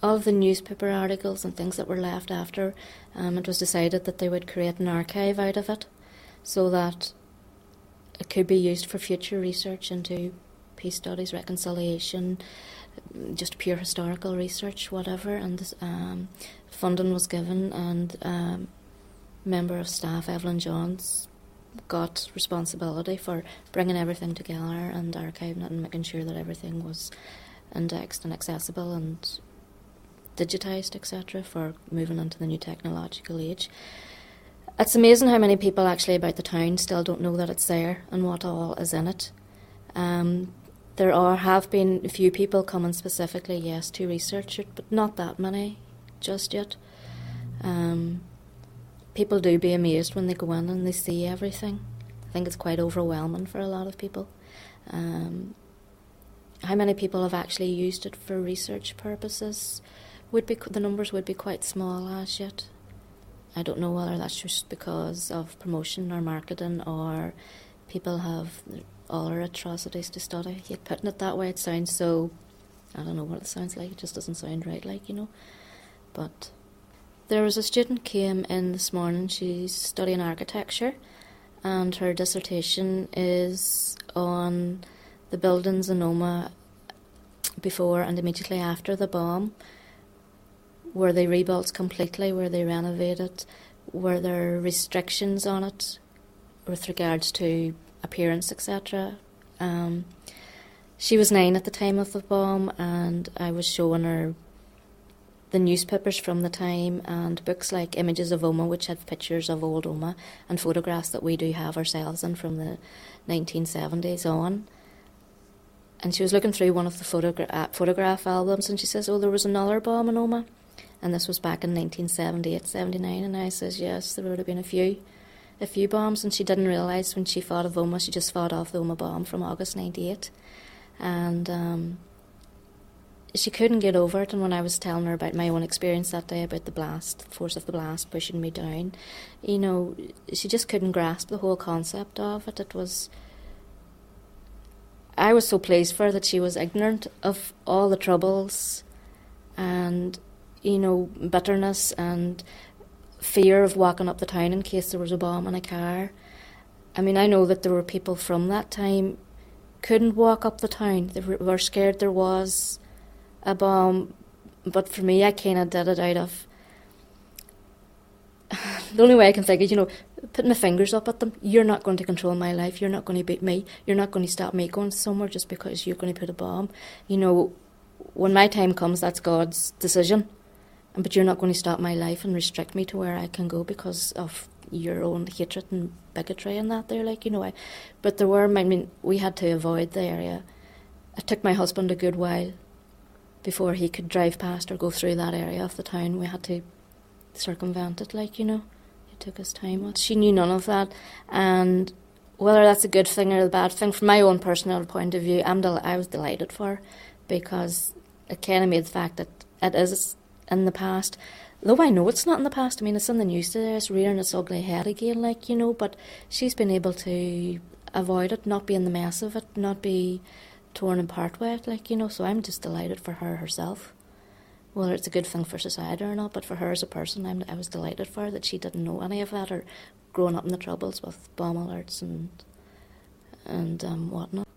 all the newspaper articles and things that were left after, it was decided that they would create an archive out of it so that it could be used for future research into peace studies, reconciliation, just pure historical research, whatever. And funding was given, and member of staff, Evelyn Johns, got responsibility for bringing everything together and archiving it and making sure that everything was indexed and accessible and digitised, etc., for moving into the new technological age. It's amazing how many people actually about the town still don't know that it's there and what all is in it. There have been a few people coming specifically, yes, to research it, but not that many just yet. People do be amazed when they go in and they see everything. I think it's quite overwhelming for a lot of people. How many people have actually used it for research purposes? The numbers would be quite small as yet. I don't know whether that's just because of promotion or marketing, or people have all their atrocities to study. Yet putting it that way, it sounds so, I don't know what it sounds like, it just doesn't sound right, But there was a student came in this morning, she's studying architecture, and her dissertation is on the buildings in Omagh before and immediately after the bomb. Were they rebuilt completely? Were they renovated? Were there restrictions on it with regards to appearance, etc.? She was 9 at the time of the bomb, and I was showing her the newspapers from the time and books like Images of Omagh, which had pictures of old Omagh, and photographs that we do have ourselves in from the 1970s on. And she was looking through one of the photograph albums, and she says, "Oh, there was another bomb in Omagh." And this was back in 1978, 79, and I says, yes, there would have been a few bombs, and she didn't realise when she thought of Omagh, she just thought of the Omagh bomb from August 98. And she couldn't get over it, and when I was telling her about my own experience that day, about the blast, the force of the blast pushing me down, she just couldn't grasp the whole concept of it. I was so pleased for her that she was ignorant of all the troubles and bitterness and fear of walking up the town in case there was a bomb in a car. I mean, I know that there were people from that time couldn't walk up the town. They were scared there was a bomb. But for me, I kind of did it out of... The only way I can think is, putting my fingers up at them. You're not going to control my life. You're not going to beat me. You're not going to stop me going somewhere just because you're going to put a bomb. When my time comes, that's God's decision. But you're not going to stop my life and restrict me to where I can go because of your own hatred and bigotry and that there, But we had to avoid the area. It took my husband a good while before he could drive past or go through that area of the town. We had to circumvent it, It took us time. She knew none of that. And whether that's a good thing or a bad thing, from my own personal point of view, I was delighted for her, because it kind of made the fact that it is in the past, though I know it's not in the past. I mean, it's in the news today, it's rearing its ugly head again, but she's been able to avoid it, not be in the mess of it, not be torn apart with it, so I'm just delighted for her herself. Whether it's a good thing for society or not, but for her as a person, I was delighted for her that she didn't know any of that, or growing up in the troubles with bomb alerts and whatnot.